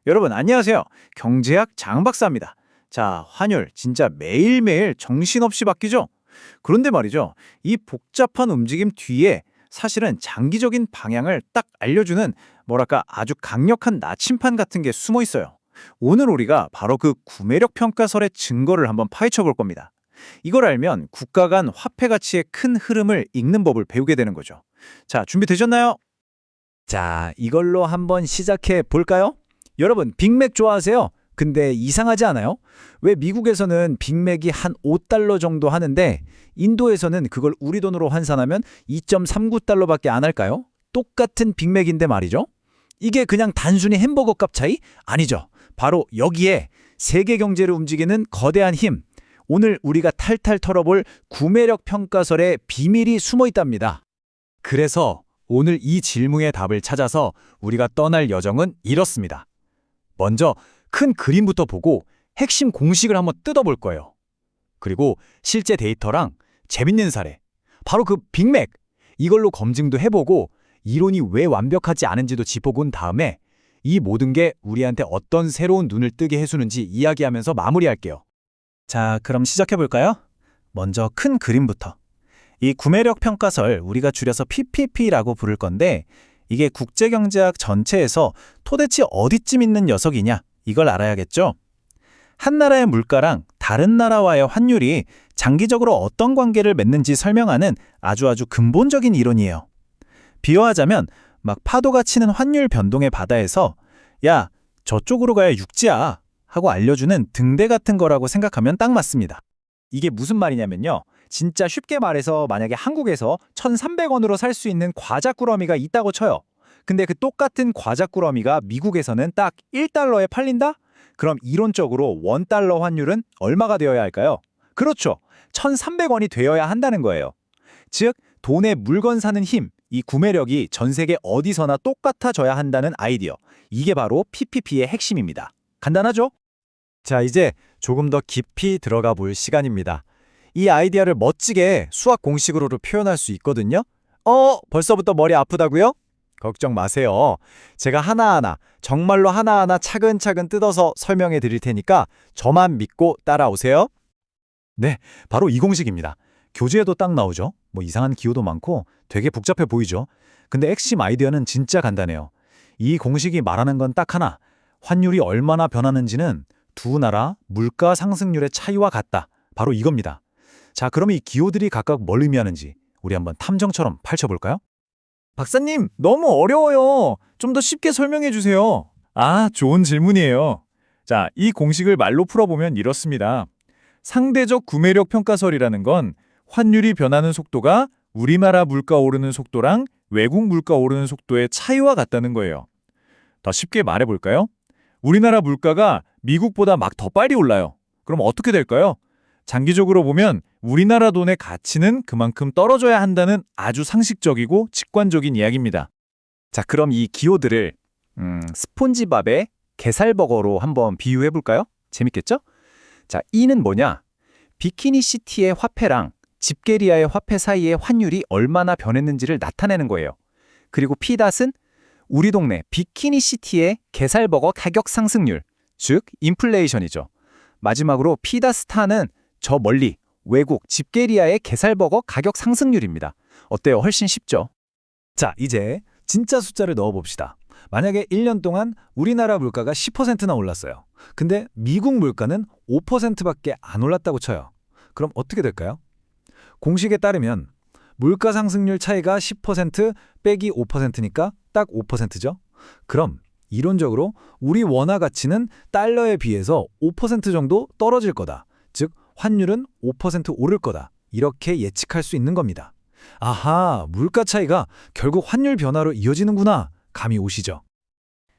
여러분 안녕하세요. 경제학 장 박사입니다. 자, 환율 진짜 매일매일 정신없이 바뀌죠? 그런데 말이죠. 이 복잡한 움직임 뒤에 사실은 장기적인 방향을 딱 알려주는 뭐랄까 아주 강력한 나침판 같은 게 숨어 있어요. 오늘 우리가 바로 그 구매력 평가설의 증거를 한번 파헤쳐 볼 겁니다. 이걸 알면 국가 간 화폐 가치의 큰 흐름을 읽는 법을 배우게 되는 거죠. 자, 준비되셨나요? 자, 이걸로 한번 시작해 볼까요? 여러분, 빅맥 좋아하세요? 근데 이상하지 않아요? 왜 미국에서는 빅맥이 한 5달러 정도 하는데 인도에서는 그걸 우리 돈으로 환산하면 2.39달러밖에 안 할까요? 똑같은 빅맥인데 말이죠. 이게 그냥 단순히 햄버거 값 차이? 아니죠. 바로 여기에 세계 경제를 움직이는 거대한 힘, 오늘 우리가 탈탈 털어볼 구매력 평가설의 비밀이 숨어 있답니다. 그래서 오늘 이 질문의 답을 찾아서 우리가 떠날 여정은 이렇습니다. 먼저 큰 그림부터 보고 핵심 공식을 한번 뜯어볼 거예요. 그리고 실제 데이터랑 재밌는 사례, 바로 그 빅맥, 이걸로 검증도 해보고 이론이 왜 완벽하지 않은지도 짚어본 다음에 이 모든 게 우리한테 어떤 새로운 눈을 뜨게 해주는지 이야기하면서 마무리할게요. 자, 그럼 시작해 볼까요? 먼저 큰 그림부터. 이 구매력 평가설 우리가 줄여서 PPP라고 부를 건데 이게 국제경제학 전체에서 도대체 어디쯤 있는 녀석이냐 이걸 알아야겠죠? 한 나라의 물가랑 다른 나라와의 환율이 장기적으로 어떤 관계를 맺는지 설명하는 아주 근본적인 이론이에요. 비유하자면 막 파도가 치는 환율 변동의 바다에서 야, 저쪽으로 가야 육지야 하고 알려주는 등대 같은 거라고 생각하면 딱 맞습니다. 이게 무슨 말이냐면요. 진짜 쉽게 말해서 만약에 한국에서 1,300원으로 살 수 있는 과자꾸러미가 있다고 쳐요. 근데 그 똑같은 과자꾸러미가 미국에서는 딱 1달러에 팔린다? 그럼 이론적으로 1달러 환율은 얼마가 되어야 할까요? 그렇죠. 1,300원이 되어야 한다는 거예요. 즉, 돈에 물건 사는 힘, 이 구매력이 전 세계 어디서나 똑같아져야 한다는 아이디어. 이게 바로 PPP의 핵심입니다. 간단하죠? 자, 이제 조금 더 깊이 들어가 볼 시간입니다. 이 아이디어를 멋지게 수학 공식으로 표현할 수 있거든요. 벌써부터 머리 아프다고요? 걱정 마세요. 제가 하나하나, 정말로 하나하나 차근차근 뜯어서 설명해 드릴 테니까 저만 믿고 따라오세요. 네, 바로 이 공식입니다. 교재에도 딱 나오죠. 뭐 이상한 기호도 많고 되게 복잡해 보이죠. 근데 핵심 아이디어는 진짜 간단해요. 이 공식이 말하는 건 딱 하나. 환율이 얼마나 변하는지는 두 나라 물가 상승률의 차이와 같다. 바로 이겁니다. 자, 그럼 이 기호들이 각각 뭘 의미하는지 우리 한번 탐정처럼 펼쳐볼까요? 박사님, 너무 어려워요. 좀 더 쉽게 설명해 주세요. 아, 좋은 질문이에요. 자, 이 공식을 말로 풀어보면 이렇습니다. 상대적 구매력 평가설이라는 건 환율이 변하는 속도가 우리나라 물가 오르는 속도랑 외국 물가 오르는 속도의 차이와 같다는 거예요. 더 쉽게 말해볼까요? 우리나라 물가가 미국보다 막 더 빨리 올라요. 그럼 어떻게 될까요? 장기적으로 보면 우리나라 돈의 가치는 그만큼 떨어져야 한다는 아주 상식적이고 직관적인 이야기입니다. 자, 그럼 이 기호들을 스폰지밥의 게살버거로 한번 비유해 볼까요? 재밌겠죠? 자, E는 뭐냐? 비키니시티의 화폐랑 집게리아의 화폐 사이의 환율이 얼마나 변했는지를 나타내는 거예요. 그리고 P닷은 우리 동네 비키니시티의 게살버거 가격 상승률, 즉 인플레이션이죠. 마지막으로 P닷스타는 저 멀리 외국 집게리아의 게살버거 가격 상승률입니다. 어때요? 훨씬 쉽죠? 자, 이제 진짜 숫자를 넣어봅시다. 만약에 1년 동안 우리나라 물가가 10%나 올랐어요. 근데 미국 물가는 5%밖에 안 올랐다고 쳐요. 그럼 어떻게 될까요? 공식에 따르면 물가 상승률 차이가 10% 빼기 5%니까 딱 5%죠? 그럼 이론적으로 우리 원화 가치는 달러에 비해서 5% 정도 떨어질 거다. 즉, 환율은 5% 오를 거다. 이렇게 예측할 수 있는 겁니다. 아하, 물가 차이가 결국 환율 변화로 이어지는구나. 감이 오시죠?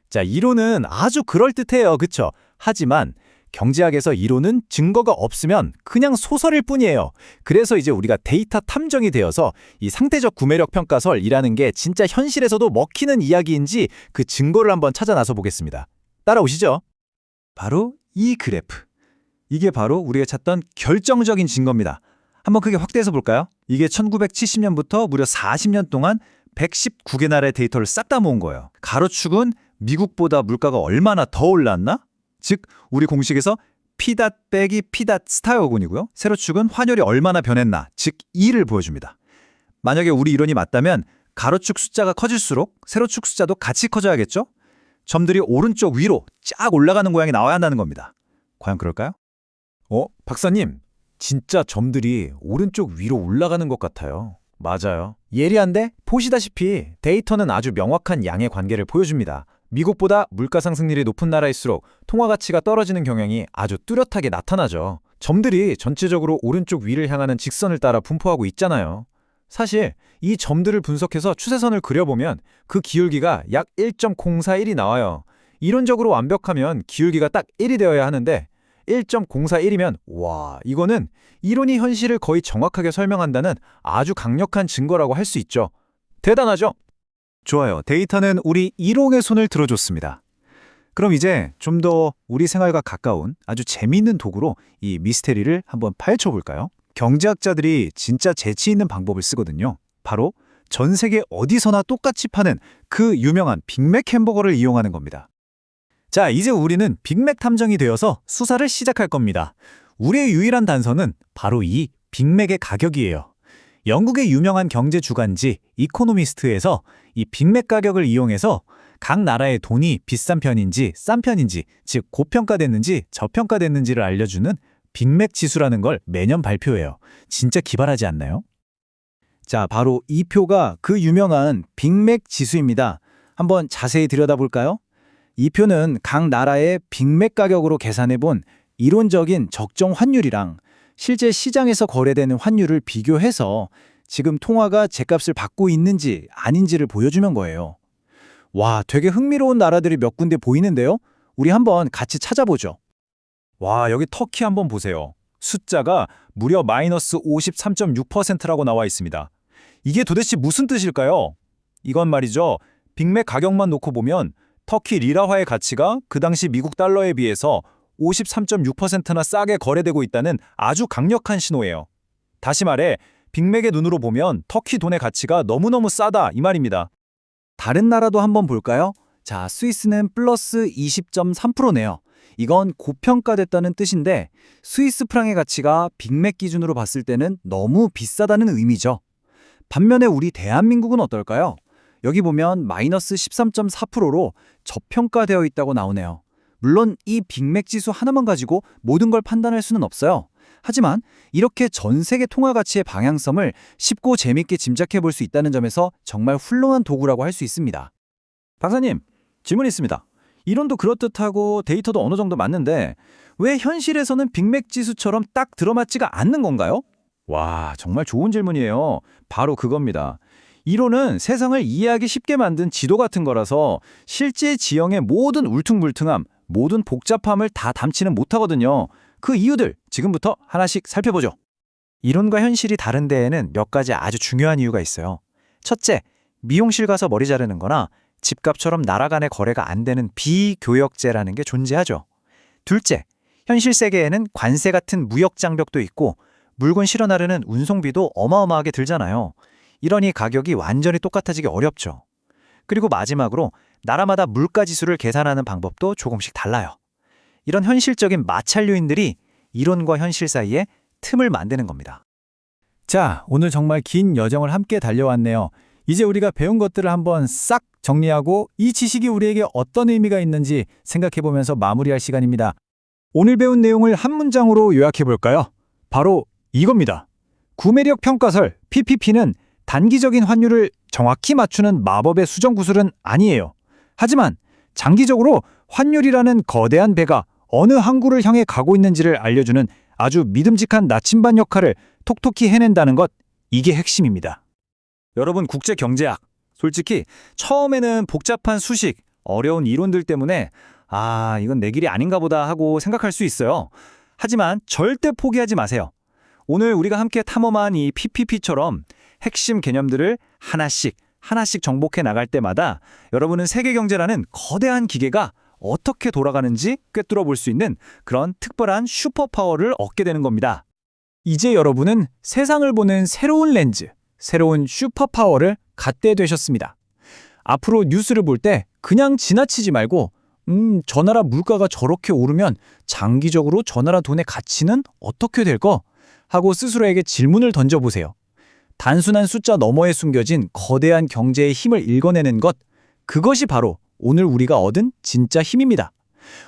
자, 이론은 아주 그럴듯해요. 그쵸? 하지만 경제학에서 이론은 증거가 없으면 그냥 소설일 뿐이에요. 그래서 이제 우리가 데이터 탐정이 되어서 이 상대적 구매력 평가설이라는 게 진짜 현실에서도 먹히는 이야기인지 그 증거를 한번 찾아 나서 보겠습니다. 따라오시죠. 바로 이 그래프. 이게 바로 우리가 찾던 결정적인 증거입니다. 한번 크게 확대해서 볼까요? 이게 1970년부터 무려 40년 동안 119개 나라의 데이터를 싹 다 모은 거예요. 가로축은 미국보다 물가가 얼마나 더 올랐나? 즉, 우리 공식에서 P 빼기 P 스타여군이고요. 세로축은 환율이 얼마나 변했나, 즉 E를 보여줍니다. 만약에 우리 이론이 맞다면 가로축 숫자가 커질수록 세로축 숫자도 같이 커져야겠죠? 점들이 오른쪽 위로 쫙 올라가는 모양이 나와야 한다는 겁니다. 과연 그럴까요? 박사님, 진짜 점들이 오른쪽 위로 올라가는 것 같아요. 맞아요. 예리한데 보시다시피 데이터는 아주 명확한 양의 관계를 보여줍니다. 미국보다 물가 상승률이 높은 나라일수록 통화 가치가 떨어지는 경향이 아주 뚜렷하게 나타나죠. 점들이 전체적으로 오른쪽 위를 향하는 직선을 따라 분포하고 있잖아요. 사실 이 점들을 분석해서 추세선을 그려보면 그 기울기가 약 1.041이 나와요. 이론적으로 완벽하면 기울기가 딱 1이 되어야 하는데 1.041이면 와, 이거는 이론이 현실을 거의 정확하게 설명한다는 아주 강력한 증거라고 할 수 있죠. 대단하죠? 좋아요. 데이터는 우리 이론의 손을 들어줬습니다. 그럼 이제 좀 더 우리 생활과 가까운 아주 재미있는 도구로 이 미스테리를 한번 파헤쳐 볼까요? 경제학자들이 진짜 재치 있는 방법을 쓰거든요. 바로 전 세계 어디서나 똑같이 파는 그 유명한 빅맥 햄버거를 이용하는 겁니다. 자, 이제 우리는 빅맥 탐정이 되어서 수사를 시작할 겁니다. 우리의 유일한 단서는 바로 이 빅맥의 가격이에요. 영국의 유명한 경제 주간지 이코노미스트에서 이 빅맥 가격을 이용해서 각 나라의 돈이 비싼 편인지 싼 편인지, 즉 고평가됐는지 저평가됐는지를 알려주는 빅맥 지수라는 걸 매년 발표해요. 진짜 기발하지 않나요? 자, 바로 이 표가 그 유명한 빅맥 지수입니다. 한번 자세히 들여다볼까요? 이 표는 각 나라의 빅맥 가격으로 계산해본 이론적인 적정 환율이랑 실제 시장에서 거래되는 환율을 비교해서 지금 통화가 제값을 받고 있는지 아닌지를 보여주는 거예요. 와, 되게 흥미로운 나라들이 몇 군데 보이는데요? 우리 한번 같이 찾아보죠. 와, 여기 터키 한번 보세요. 숫자가 무려 마이너스 53.6%라고 나와 있습니다. 이게 도대체 무슨 뜻일까요? 이건 말이죠. 빅맥 가격만 놓고 보면 터키 리라화의 가치가 그 당시 미국 달러에 비해서 53.6%나 싸게 거래되고 있다는 아주 강력한 신호예요. 다시 말해, 빅맥의 눈으로 보면 터키 돈의 가치가 너무너무 싸다 이 말입니다. 다른 나라도 한번 볼까요? 자, 스위스는 플러스 20.3%네요. 이건 고평가됐다는 뜻인데 스위스 프랑의 가치가 빅맥 기준으로 봤을 때는 너무 비싸다는 의미죠. 반면에 우리 대한민국은 어떨까요? 여기 보면 마이너스 13.4%로 저평가되어 있다고 나오네요. 물론 이 빅맥 지수 하나만 가지고 모든 걸 판단할 수는 없어요. 하지만 이렇게 전 세계 통화 가치의 방향성을 쉽고 재밌게 짐작해 볼 수 있다는 점에서 정말 훌륭한 도구라고 할 수 있습니다. 박사님, 질문 있습니다. 이론도 그렇듯하고 데이터도 어느 정도 맞는데 왜 현실에서는 빅맥 지수처럼 딱 들어맞지가 않는 건가요? 와, 정말 좋은 질문이에요. 바로 그겁니다. 이론은 세상을 이해하기 쉽게 만든 지도 같은 거라서 실제 지형의 모든 울퉁불퉁함, 모든 복잡함을 다 담지는 못하거든요. 그 이유들 지금부터 하나씩 살펴보죠. 이론과 현실이 다른 데에는 몇 가지 아주 중요한 이유가 있어요. 첫째, 미용실 가서 머리 자르는 거나 집값처럼 나라 간의 거래가 안 되는 비교역제라는 게 존재하죠. 둘째, 현실 세계에는 관세 같은 무역 장벽도 있고 물건 실어 나르는 운송비도 어마어마하게 들잖아요. 이러니 가격이 완전히 똑같아지기 어렵죠. 그리고 마지막으로 나라마다 물가 지수를 계산하는 방법도 조금씩 달라요. 이런 현실적인 마찰 요인들이 이론과 현실 사이에 틈을 만드는 겁니다. 자, 오늘 정말 긴 여정을 함께 달려왔네요. 이제 우리가 배운 것들을 한번 싹 정리하고 이 지식이 우리에게 어떤 의미가 있는지 생각해보면서 마무리할 시간입니다. 오늘 배운 내용을 한 문장으로 요약해볼까요? 바로 이겁니다. 구매력 평가설 PPP는 단기적인 환율을 정확히 맞추는 마법의 수정 구슬은 아니에요. 하지만 장기적으로 환율이라는 거대한 배가 어느 항구를 향해 가고 있는지를 알려주는 아주 믿음직한 나침반 역할을 톡톡히 해낸다는 것, 이게 핵심입니다. 여러분, 국제 경제학, 솔직히 처음에는 복잡한 수식, 어려운 이론들 때문에 이건 내 길이 아닌가 보다 하고 생각할 수 있어요. 하지만 절대 포기하지 마세요. 오늘 우리가 함께 탐험한 이 PPP처럼 핵심 개념들을 하나씩 정복해 나갈 때마다 여러분은 세계 경제라는 거대한 기계가 어떻게 돌아가는지 꿰뚫어 볼 수 있는 그런 특별한 슈퍼파워를 얻게 되는 겁니다. 이제 여러분은 세상을 보는 새로운 렌즈, 새로운 슈퍼파워를 갖게 되셨습니다. 앞으로 뉴스를 볼 때 그냥 지나치지 말고 저 나라 물가가 저렇게 오르면 장기적으로 저 나라 돈의 가치는 어떻게 될까? 하고 스스로에게 질문을 던져보세요. 단순한 숫자 너머에 숨겨진 거대한 경제의 힘을 읽어내는 것, 그것이 바로 오늘 우리가 얻은 진짜 힘입니다.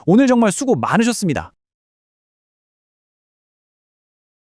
오늘 정말 수고 많으셨습니다.